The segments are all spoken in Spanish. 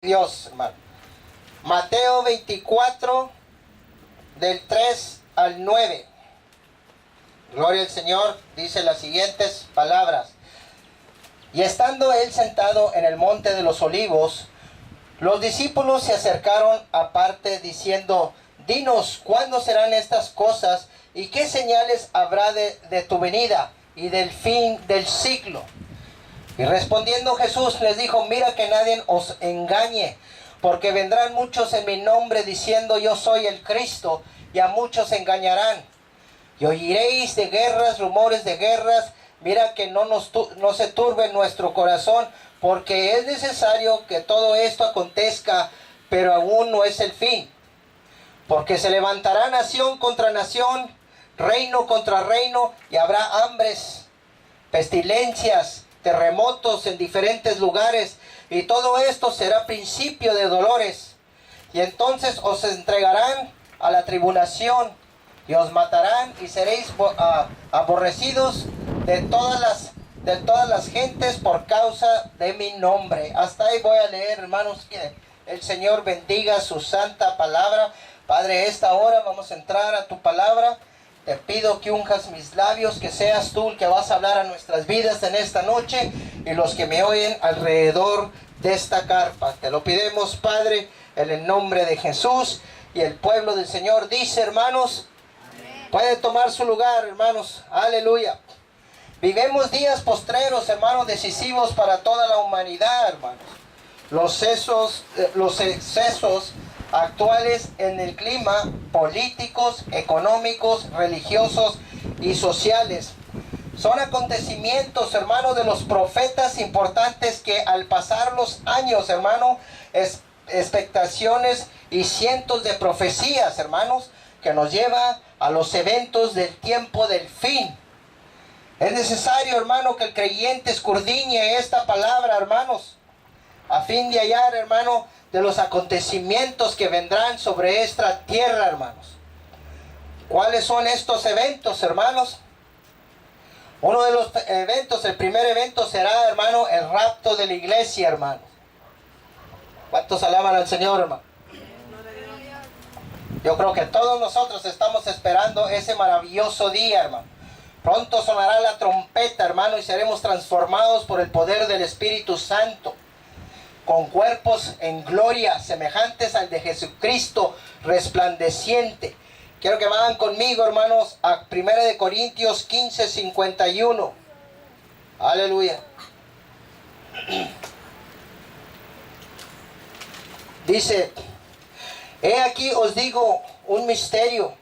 Dios, hermano. Mateo 24, del 3 al 9. Gloria al Señor, dice las siguientes palabras. Y estando él sentado en el monte de los olivos, los discípulos se acercaron aparte diciendo: Dinos, ¿cuándo serán estas cosas? ¿Y qué señales habrá de tu venida y del fin del siglo? Y respondiendo Jesús les dijo: Mira que nadie os engañe, porque vendrán muchos en mi nombre diciendo: Yo soy el Cristo, y a muchos engañarán. Y oiréis de guerras, rumores de guerras. Mira que no se turbe nuestro corazón, porque es necesario que todo esto acontezca, pero aún no es el fin. Porque se levantará nación contra nación, reino contra reino, y habrá hambres, pestilencias, terremotos en diferentes lugares, y todo esto será principio de dolores. Y entonces os entregarán a la tribulación, y os matarán, y seréis aborrecidos de todas las gentes por causa de mi nombre. Hasta ahí voy a leer, hermanos. Que el Señor bendiga su santa palabra. Padre, esta hora vamos a entrar a tu palabra. Te pido que unjas mis labios, que seas tú el que vas a hablar a nuestras vidas en esta noche y los que me oyen alrededor de esta carpa. Te lo pedimos, Padre, en el nombre de Jesús. Y el pueblo del Señor dice, hermanos, puede tomar su lugar, hermanos. Aleluya. Vivimos días postreros, hermanos, decisivos para toda la humanidad, hermanos. Los excesos actuales en el clima, políticos, económicos, religiosos y sociales, son acontecimientos, hermanos, de los profetas importantes que al pasar los años, hermano, expectaciones y cientos de profecías, hermanos, que nos lleva a los eventos del tiempo del fin. Es necesario, hermano, que el creyente escudriñe esta palabra, hermanos, a fin de hallar, hermano, de los acontecimientos que vendrán sobre esta tierra, hermanos. ¿Cuáles son estos eventos, hermanos? Uno de los eventos, el primer evento será, hermano, el rapto de la iglesia, hermanos. ¿Cuántos alaban al Señor, hermano? Yo creo que todos nosotros estamos esperando ese maravilloso día, hermano. Pronto sonará la trompeta, hermano, y seremos transformados por el poder del Espíritu Santo, con cuerpos en gloria, semejantes al de Jesucristo, resplandeciente. Quiero que vayan conmigo, hermanos, a 1 Corintios 15, 51. Aleluya. Dice: He aquí os digo un misterio.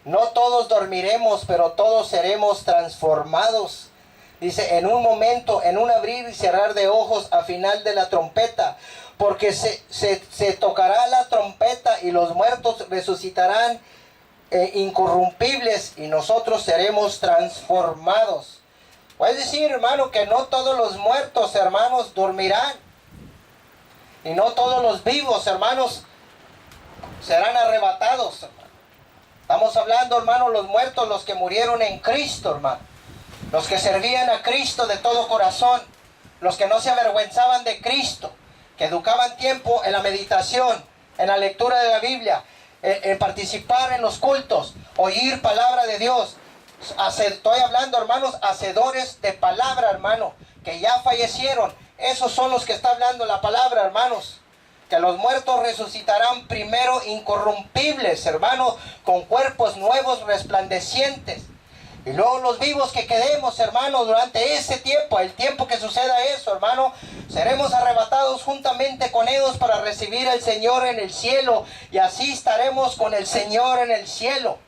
No todos dormiremos, pero todos seremos transformados. Dice, en un momento, en un abrir y cerrar de ojos, a final de la trompeta. Porque se tocará la trompeta y los muertos resucitarán incorrumpibles, y nosotros seremos transformados. Es decir, hermano, que no todos los muertos, hermanos, dormirán. Y no todos los vivos, hermanos, serán arrebatados, hermano. Estamos hablando, hermano, los muertos, los que murieron en Cristo, hermano. Los que servían a Cristo de todo corazón. Los que no se avergüenzaban de Cristo. Que educaban tiempo en la meditación, en la lectura de la Biblia, en participar en los cultos, oír palabra de Dios. Estoy hablando, hermanos, hacedores de palabra, hermano, que ya fallecieron. Esos son los que está hablando la palabra, hermanos. Que los muertos resucitarán primero incorrumpibles, hermano, con cuerpos nuevos resplandecientes. Y luego los vivos que quedemos, hermano, durante ese tiempo, el tiempo que suceda eso, hermano, seremos arrebatados juntamente con ellos para recibir al Señor en el cielo. Y así estaremos con el Señor en el cielo.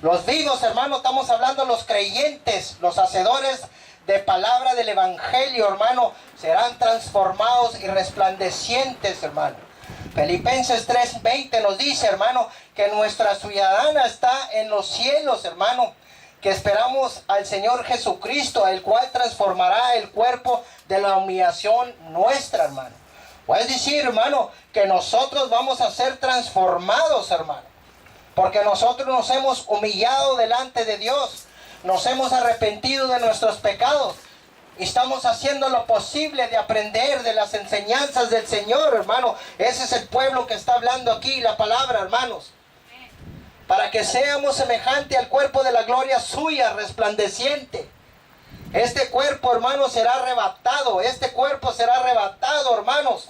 Los vivos, hermano, estamos hablando los creyentes, los hacedores de palabra del evangelio, hermano, serán transformados y resplandecientes, hermano. Filipenses 3:20 nos dice, hermano, que nuestra ciudadana está en los cielos, hermano, que esperamos al Señor Jesucristo, el cual transformará el cuerpo de la humillación nuestra, hermano. Es decir, hermano, que nosotros vamos a ser transformados, hermano, porque nosotros nos hemos humillado delante de Dios. Nos hemos arrepentido de nuestros pecados. Y estamos haciendo lo posible de aprender de las enseñanzas del Señor, hermano. Ese es el pueblo que está hablando aquí, la palabra, hermanos. Para que seamos semejante al cuerpo de la gloria suya, resplandeciente. Este cuerpo, hermanos, será arrebatado. Este cuerpo será arrebatado, hermanos,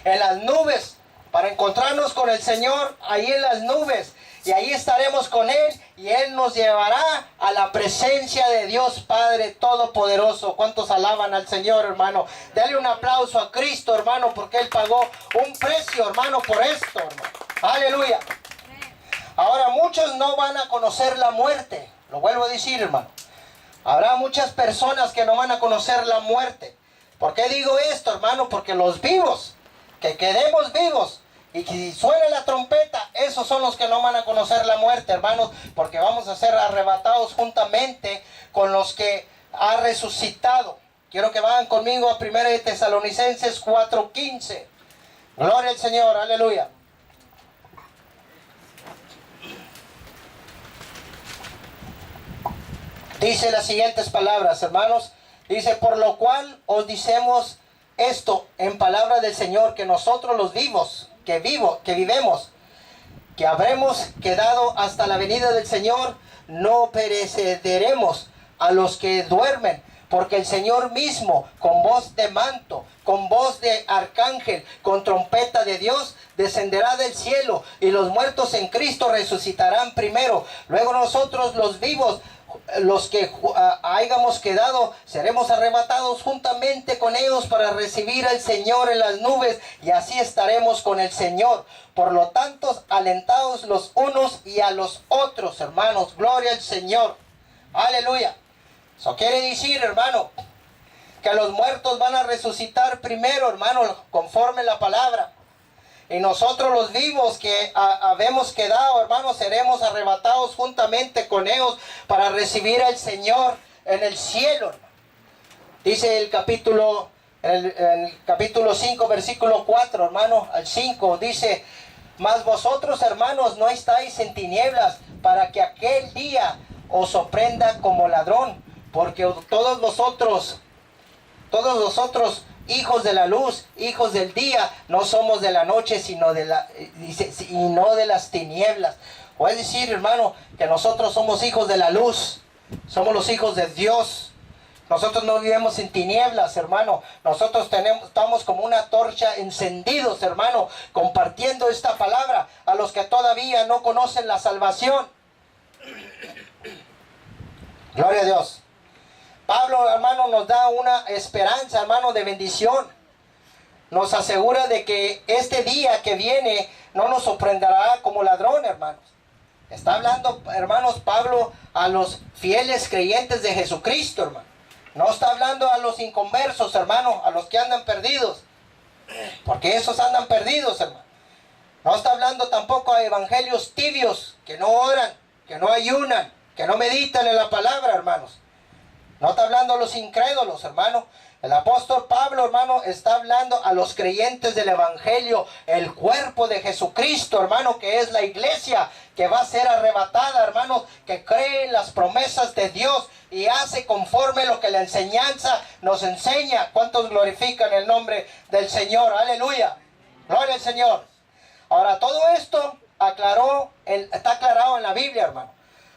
en las nubes, para encontrarnos con el Señor ahí en las nubes. Y ahí estaremos con Él y Él nos llevará a la presencia de Dios Padre Todopoderoso. ¿Cuántos alaban al Señor, hermano? Dale un aplauso a Cristo, hermano, porque Él pagó un precio, hermano, por esto, hermano. Aleluya. Ahora, muchos no van a conocer la muerte. Lo vuelvo a decir, hermano. Habrá muchas personas que no van a conocer la muerte. ¿Por qué digo esto, hermano? Porque los vivos, que quedemos vivos, y que si suena la trompeta, esos son los que no van a conocer la muerte, hermanos, porque vamos a ser arrebatados juntamente con los que ha resucitado. Quiero que vayan conmigo a 1 Tesalonicenses 4:15. Gloria al Señor, aleluya. Dice las siguientes palabras, hermanos. Dice, por lo cual os decimos esto en palabra del Señor, que nosotros los vivos, que vivemos, que habremos quedado hasta la venida del Señor, no pereceremos a los que duermen, porque el Señor mismo, con voz de manto, con voz de arcángel, con trompeta de Dios, descenderá del cielo, y los muertos en Cristo resucitarán primero. Luego nosotros los vivos, los que hayamos quedado, seremos arrebatados juntamente con ellos para recibir al Señor en las nubes, y así estaremos con el Señor. Por lo tanto, alentados los unos y a los otros, hermanos. Gloria al Señor. Aleluya. Eso quiere decir, hermano, que los muertos van a resucitar primero, hermano, conforme la palabra. Y nosotros los vivos que habemos quedado, hermanos, seremos arrebatados juntamente con ellos para recibir al Señor en el cielo, hermano. Dice el capítulo 5, versículo 4, hermano, al 5, dice, mas vosotros, hermanos, no estáis en tinieblas, para que aquel día os sorprenda como ladrón, porque todos vosotros, hijos de la luz, hijos del día, no somos de la noche, sino de no de las tinieblas. O es decir, hermano, que nosotros somos hijos de la luz, somos los hijos de Dios. Nosotros no vivimos en tinieblas, hermano. Nosotros estamos como una torcha encendidos, hermano, compartiendo esta palabra a los que todavía no conocen la salvación. Gloria a Dios. Pablo, hermano, nos da una esperanza, hermano, de bendición. Nos asegura de que este día que viene no nos sorprenderá como ladrón, hermanos. Está hablando, hermanos, Pablo a los fieles creyentes de Jesucristo, hermano. No está hablando a los inconversos, hermano, a los que andan perdidos. Porque esos andan perdidos, hermano. No está hablando tampoco a evangelios tibios, que no oran, que no ayunan, que no meditan en la palabra, hermanos. No está hablando a los incrédulos, hermano. El apóstol Pablo, hermano, está hablando a los creyentes del evangelio, el cuerpo de Jesucristo, hermano, que es la iglesia, que va a ser arrebatada, hermano, que cree en las promesas de Dios y hace conforme lo que la enseñanza nos enseña. ¿Cuántos glorifican el nombre del Señor? Aleluya. Gloria al Señor. Ahora, todo esto está aclarado en la Biblia, hermano,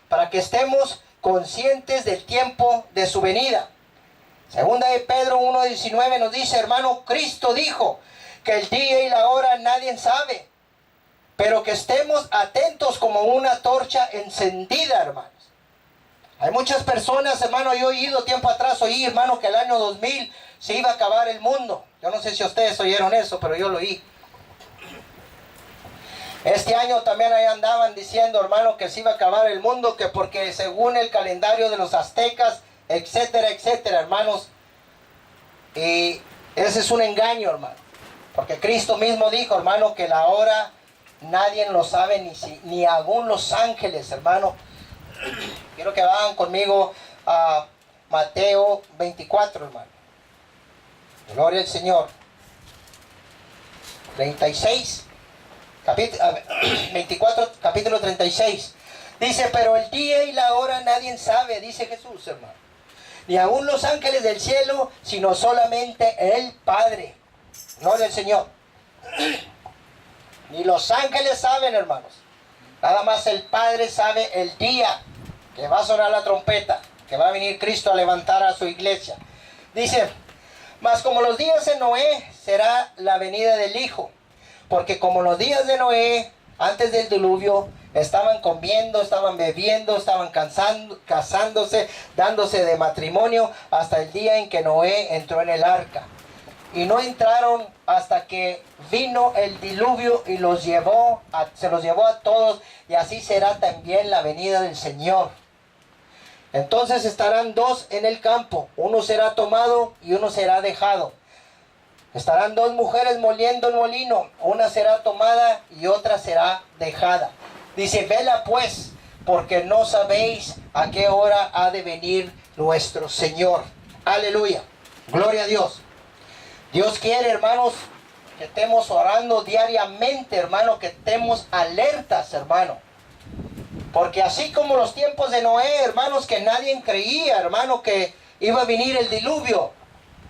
para que estemos conscientes del tiempo de su venida. Segunda de Pedro 1:19 nos dice, hermano, Cristo dijo que el día y la hora nadie sabe, pero que estemos atentos como una torcha encendida, hermanos. Hay muchas personas, hermano, yo he oído tiempo atrás, hermano, que el año 2000 se iba a acabar el mundo. Yo no sé si ustedes oyeron eso, pero yo lo oí. Este año también ahí andaban diciendo, hermano, que se iba a acabar el mundo, que porque según el calendario de los aztecas, etcétera, etcétera, hermanos. Y ese es un engaño, hermano. Porque Cristo mismo dijo, hermano, que la hora nadie lo sabe, ni aún los ángeles, hermano. Quiero que vayan conmigo a Mateo 24, hermano. Gloria al Señor. 36. 24, capítulo 36. Dice, pero el día y la hora nadie sabe, dice Jesús, hermano. ni aún los ángeles del cielo, sino solamente el Padre. Gloria al Señor. Ni los ángeles saben, hermanos. Nada más el Padre sabe el día que va a sonar la trompeta, que va a venir Cristo a levantar a su iglesia. Dice, mas como los días de Noé será la venida del Hijo, porque como los días de Noé, antes del diluvio, estaban comiendo, estaban bebiendo, estaban casándose, dándose de matrimonio, hasta el día en que Noé entró en el arca. Y no entraron hasta que vino el diluvio y se los llevó a todos, y así será también la venida del Señor. Entonces estarán dos en el campo, uno será tomado y uno será dejado. Estarán dos mujeres moliendo el molino, una será tomada y otra será dejada. Dice, vela pues, porque no sabéis a qué hora ha de venir nuestro Señor. Aleluya, gloria a Dios. Dios quiere, hermanos, que estemos orando diariamente, hermano, que estemos alertas, hermano. Porque así como los tiempos de Noé, hermanos, que nadie creía, hermano, que iba a venir el diluvio.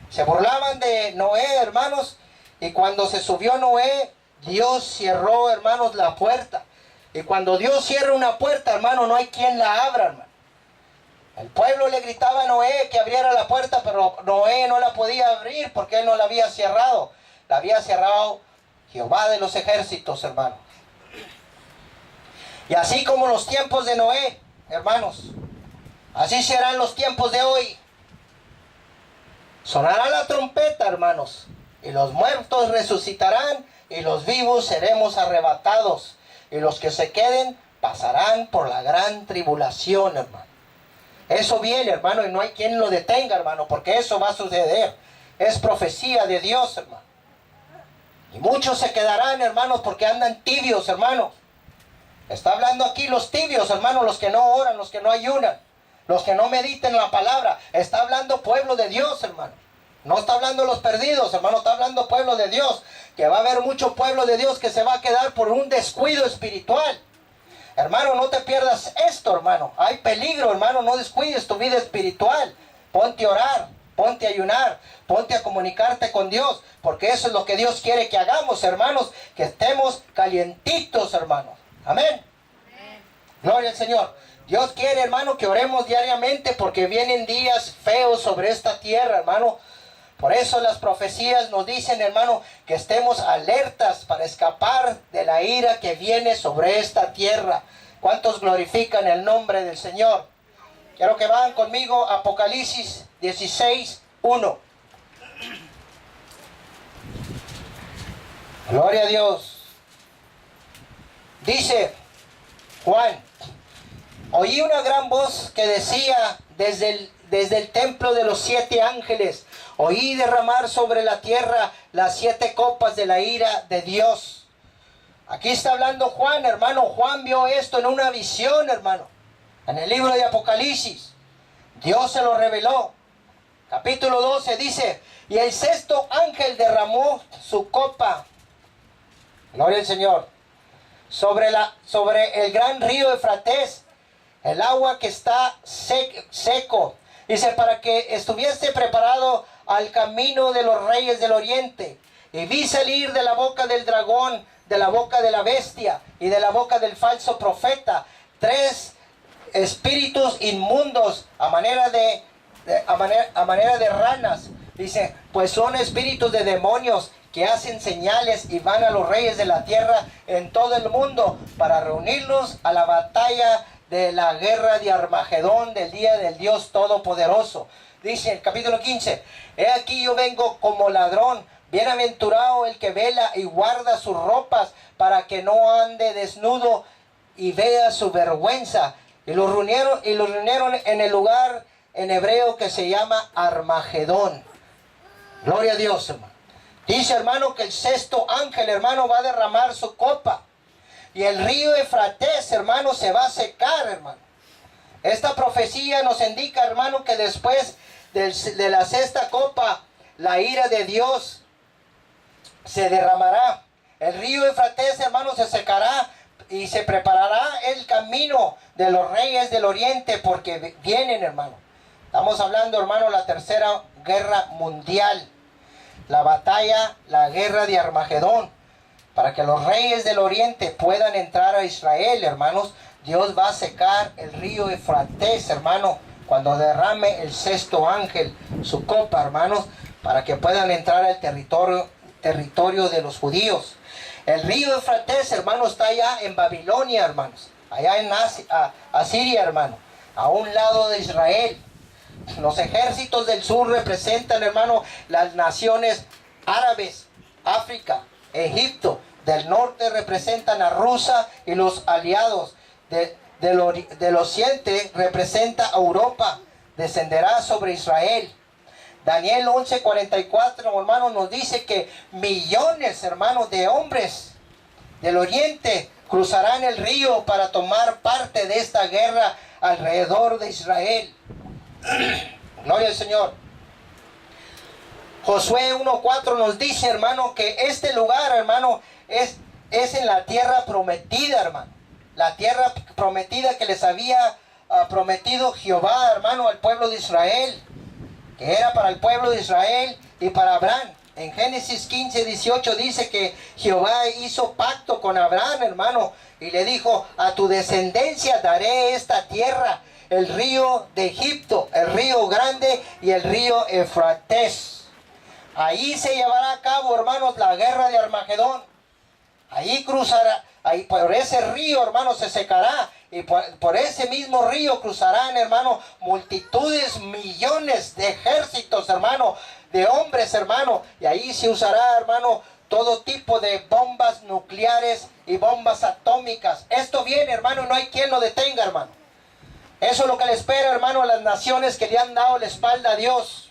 Se burlaban de Noé, hermanos, y cuando se subió Noé, Dios cerró, hermanos, la puerta. Y cuando Dios cierra una puerta, hermano, no hay quien la abra, hermano. El pueblo le gritaba a Noé que abriera la puerta, pero Noé no la podía abrir porque él no la había cerrado. La había cerrado Jehová de los ejércitos, hermano. Y así como los tiempos de Noé, hermanos, así serán los tiempos de hoy. Sonará la trompeta, hermanos, y los muertos resucitarán, y los vivos seremos arrebatados, y los que se queden pasarán por la gran tribulación, hermano. Eso viene, hermano, y no hay quien lo detenga, hermano, porque eso va a suceder. Es profecía de Dios, hermano. Y muchos se quedarán, hermanos, porque andan tibios, hermanos. Está hablando aquí los tibios, hermanos, los que no oran, los que no ayunan, los que no mediten la palabra. Está hablando pueblo de Dios, hermano. No está hablando los perdidos, hermano, está hablando pueblo de Dios. Que va a haber mucho pueblo de Dios que se va a quedar por un descuido espiritual. Hermano, no te pierdas esto, hermano. Hay peligro, hermano, no descuides tu vida espiritual. Ponte a orar, ponte a ayunar, ponte a comunicarte con Dios. Porque eso es lo que Dios quiere que hagamos, hermanos. Que estemos calientitos, hermanos. Amén. Amén. Gloria al Señor. Dios quiere, hermano, que oremos diariamente porque vienen días feos sobre esta tierra, hermano. Por eso las profecías nos dicen, hermano, que estemos alertas para escapar de la ira que viene sobre esta tierra. ¿Cuántos glorifican el nombre del Señor? Quiero que vayan conmigo a Apocalipsis 16:1. Gloria a Dios. Dice Juan, oí una gran voz que decía desde el templo de los 7 ángeles, oí derramar sobre la tierra las 7 copas de la ira de Dios. Aquí está hablando Juan, hermano. Juan vio esto en una visión, hermano. En el libro de Apocalipsis. Dios se lo reveló. Capítulo 12 dice, y el 6º ángel derramó su copa. Gloria al Señor. Sobre el gran río Eufrates, el agua que está seco. Dice, para que estuviese preparado al camino de los reyes del oriente. Y vi salir de la boca del dragón, de la boca de la bestia y de la boca del falso profeta 3 espíritus inmundos a manera de ranas. Dice, pues son espíritus de demonios que hacen señales y van a los reyes de la tierra en todo el mundo para reunirlos a la batalla de la guerra de Armagedón, del día del Dios Todopoderoso. Dice el capítulo 15, he aquí yo vengo como ladrón, bienaventurado el que vela y guarda sus ropas para que no ande desnudo y vea su vergüenza. Y los reunieron en el lugar en hebreo que se llama Armagedón. Gloria a Dios, hermano. Dice, hermano, que el 6º ángel, hermano, va a derramar su copa. Y el río Eufrates, hermano, se va a secar, hermano. Esta profecía nos indica, hermano, que después de la 6ª copa, la ira de Dios se derramará. El río Eufrates, hermano, se secará y se preparará el camino de los reyes del oriente porque vienen, hermano. Estamos hablando, hermano, la tercera guerra mundial. La batalla, la guerra de Armagedón. Para que los reyes del oriente puedan entrar a Israel, hermanos, Dios va a secar el río Éufrates, hermano, cuando derrame el sexto ángel su copa, hermanos, para que puedan entrar al territorio de los judíos. El río Éufrates, hermano, está allá en Babilonia, hermanos, allá en Asiria, hermano, a un lado de Israel. Los ejércitos del sur representan, hermano, las naciones árabes, África, Egipto. Del norte representan a Rusia y los aliados. Del occidente representa a Europa. Descenderá sobre Israel. Daniel 11:44, hermano, nos dice que millones, hermanos, de hombres del oriente cruzarán el río para tomar parte de esta guerra alrededor de Israel. Gloria al Señor. Josué 1:4 nos dice, hermano, que este lugar, hermano, es en la tierra prometida, hermano. La tierra prometida que les había prometido Jehová, hermano, al pueblo de Israel. Que era para el pueblo de Israel y para Abraham. En Génesis 15:18 dice que Jehová hizo pacto con Abraham, hermano, y le dijo, a tu descendencia daré esta tierra, el río de Egipto, el río grande y el río Éufrates. Ahí se llevará a cabo, hermanos, la guerra de Armagedón. Ahí cruzará, ahí por ese río, hermano, se secará. Y por ese mismo río cruzarán, hermano, multitudes, millones de ejércitos, hermano, de hombres, hermano. Y ahí se usará, hermano, todo tipo de bombas nucleares y bombas atómicas. Esto viene, hermano, no hay quien lo detenga, hermano. Eso es lo que le espera, hermano, a las naciones que le han dado la espalda a Dios.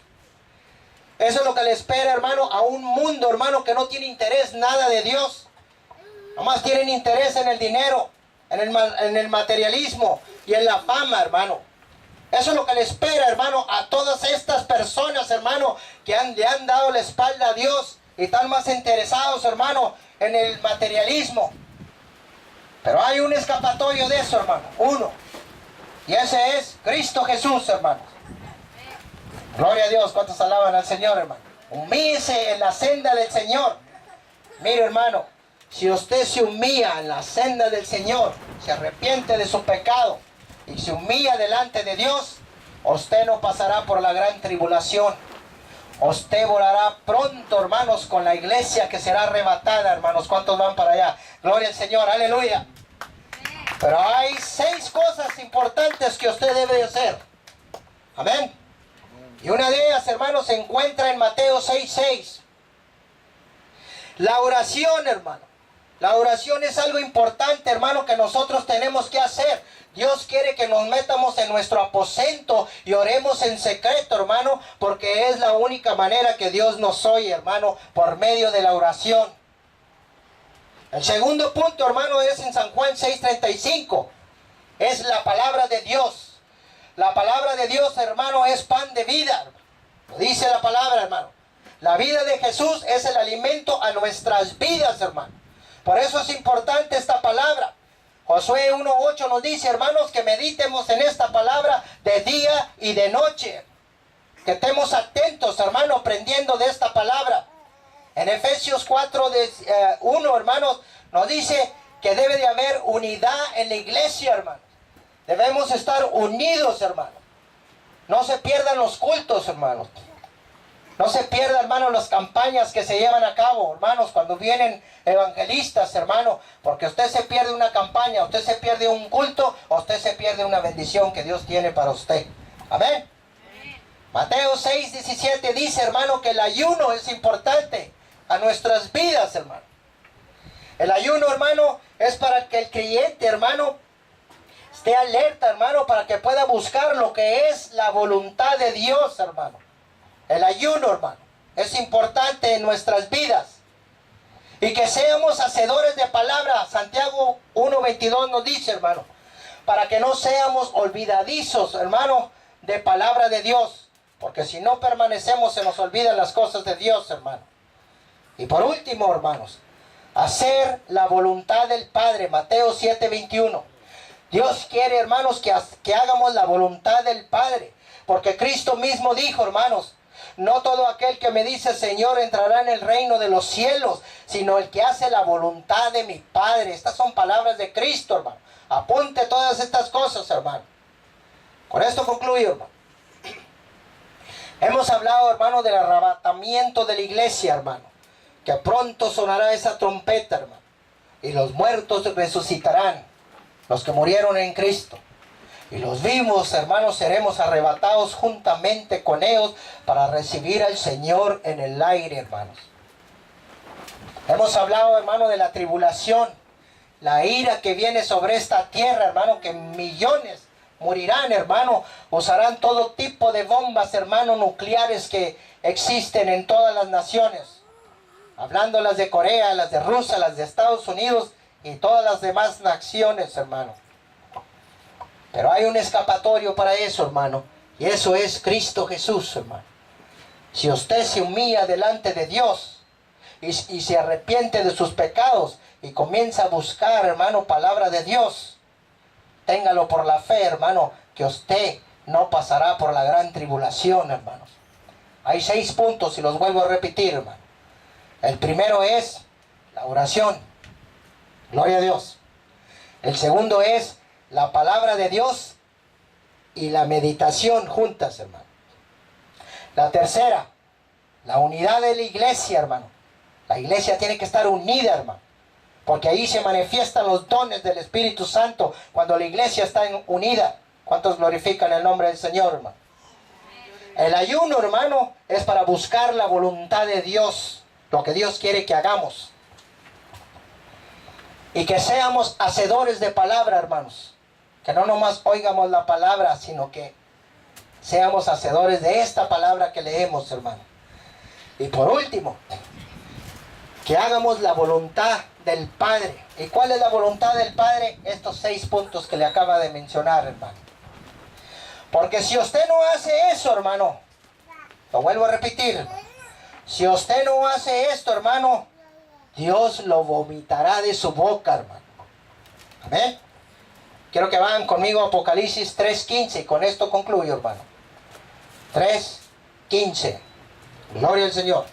Eso es lo que le espera, hermano, a un mundo, hermano, que no tiene interés nada de Dios. Nomás tienen interés en el dinero, en el materialismo y en la fama, hermano. Eso es lo que le espera, hermano, a todas estas personas, hermano, que le han dado la espalda a Dios y están más interesados, hermano, en el materialismo. Pero hay un escapatorio de eso, hermano, uno. Y ese es Cristo Jesús, hermano. Gloria a Dios, ¿cuántos alaban al Señor, hermano? Humíllese en la senda del Señor. Mire, hermano, si usted se humilla en la senda del Señor, se arrepiente de su pecado y se humilla delante de Dios, usted no pasará por la gran tribulación. Usted volará pronto, hermanos, con la iglesia que será arrebatada, hermanos. ¿Cuántos van para allá? Gloria al Señor, aleluya. Pero hay 6 cosas importantes que usted debe de hacer. Amén. Y una de ellas, hermanos, se encuentra en Mateo 6:6. La oración, hermano. La oración es algo importante, hermano, que nosotros tenemos que hacer. Dios quiere que nos metamos en nuestro aposento y oremos en secreto, hermano, porque es la única manera que Dios nos oye, hermano, por medio de la oración. El segundo punto, hermano, es en San Juan 6:35. Es la palabra de Dios. La palabra de Dios, hermano, es pan de vida. Lo dice la palabra, hermano. La vida de Jesús es el alimento a nuestras vidas, hermano. Por eso es importante esta palabra. Josué 1:8 nos dice, hermanos, que meditemos en esta palabra de día y de noche. Que estemos atentos, hermano, aprendiendo de esta palabra. En Efesios 4:1, hermanos, nos dice que debe de haber unidad en la iglesia, hermano. Debemos estar unidos, hermano. No se pierdan los cultos, hermanos. No se pierdan, hermano, las campañas que se llevan a cabo, hermanos, cuando vienen evangelistas, hermano, porque usted se pierde una campaña, usted se pierde un culto, o usted se pierde una bendición que Dios tiene para usted. Amén. Mateo 6:17 dice, hermano, que el ayuno es importante a nuestras vidas, hermano. El ayuno, hermano, es para que el creyente, hermano, esté alerta, hermano, para que pueda buscar lo que es la voluntad de Dios, hermano. El ayuno, hermano, es importante en nuestras vidas. Y que seamos hacedores de palabra. Santiago 1:22 nos dice, hermano, para que no seamos olvidadizos, hermano, de palabra de Dios. Porque si no permanecemos, se nos olvidan las cosas de Dios, hermano. Y por último, hermanos, hacer la voluntad del Padre. Mateo 7:21. Dios quiere, hermanos, que hagamos la voluntad del Padre. Porque Cristo mismo dijo, hermanos, no todo aquel que me dice Señor entrará en el reino de los cielos, sino el que hace la voluntad de mi Padre. Estas son palabras de Cristo, hermano. Apunte todas estas cosas, hermano. Con esto concluyo, hermano. Hemos hablado, hermano, del arrebatamiento de la iglesia, hermano. Que pronto sonará esa trompeta, hermano. Y los muertos resucitarán, los que murieron en Cristo. Y los vivos, hermanos, seremos arrebatados juntamente con ellos para recibir al Señor en el aire, hermanos. Hemos hablado, hermano, de la tribulación, la ira que viene sobre esta tierra, hermano, que millones morirán, hermano. Usarán todo tipo de bombas, hermano, nucleares que existen en todas las naciones. Hablando las de Corea, las de Rusia, las de Estados Unidos y todas las demás naciones, hermano. Pero hay un escapatorio para eso, hermano. Y eso es Cristo Jesús, hermano. Si usted se humilla delante de Dios y se arrepiente de sus pecados y comienza a buscar, hermano, palabra de Dios, téngalo por la fe, hermano, que usted no pasará por la gran tribulación, hermanos. Hay 6 puntos y los vuelvo a repetir, hermano. El primero es la oración. Gloria a Dios. El segundo es la palabra de Dios y la meditación juntas, hermano. La tercera, la unidad de la iglesia, hermano. La iglesia tiene que estar unida, hermano. Porque ahí se manifiestan los dones del Espíritu Santo cuando la iglesia está unida. ¿Cuántos glorifican el nombre del Señor, hermano? El ayuno, hermano, es para buscar la voluntad de Dios. Lo que Dios quiere que hagamos. Y que seamos hacedores de palabra, hermanos. Que no nomás oigamos la palabra, sino que seamos hacedores de esta palabra que leemos, hermano. Y por último, que hagamos la voluntad del Padre. ¿Y cuál es la voluntad del Padre? Estos 6 puntos que le acaba de mencionar, hermano. Porque si usted no hace eso, hermano, lo vuelvo a repetir, si usted no hace esto, hermano, Dios lo vomitará de su boca, hermano. Amén. Quiero que vayan conmigo a Apocalipsis 3:15 y con esto concluyo, hermano. 3:15. Gloria al Señor.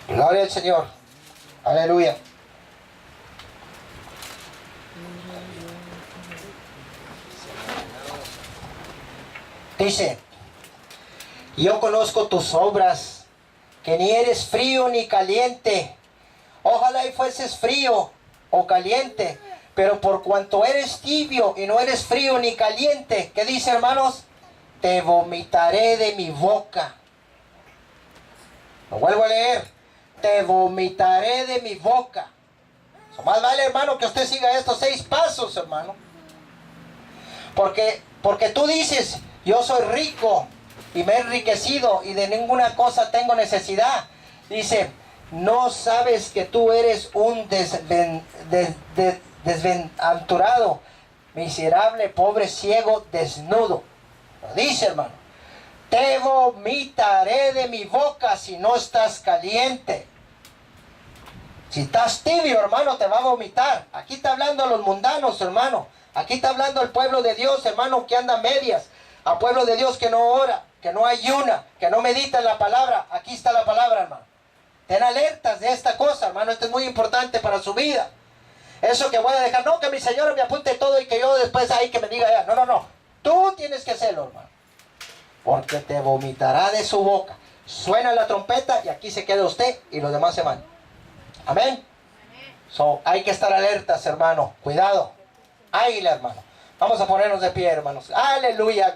Gloria al Señor. Aleluya. Dice, yo conozco tus obras, que ni eres frío ni caliente. Ojalá y fueses frío o caliente, pero por cuanto eres tibio y no eres frío ni caliente, ¿qué dice, hermanos? Te vomitaré de mi boca. Lo vuelvo a leer. Te vomitaré de mi boca. Más vale, hermano, que usted siga estos 6 pasos, hermano. Porque tú dices, yo soy rico y me he enriquecido y de ninguna cosa tengo necesidad. Dice, no sabes que tú eres un desventurado, miserable, pobre, ciego, desnudo. Lo dice, hermano. Te vomitaré de mi boca si no estás caliente. Si estás tibio, hermano, te va a vomitar. Aquí está hablando a los mundanos, hermano. Aquí está hablando al pueblo de Dios, hermano, que anda a medias. Al pueblo de Dios que no ora, que no ayuna, que no medita en la palabra. Aquí está la palabra, hermano. Ten alertas de esta cosa, hermano. Esto es muy importante para su vida. Eso que voy a dejar, no, que mi Señor me apunte todo y que yo después ahí que me diga ya. No, no, no. Tú tienes que hacerlo, hermano. Porque te vomitará de su boca. Suena la trompeta y aquí se queda usted y los demás se van. Amén. So, hay que estar alertas, hermano. Cuidado. Águila, hermano. Vamos a ponernos de pie, hermanos. Aleluya.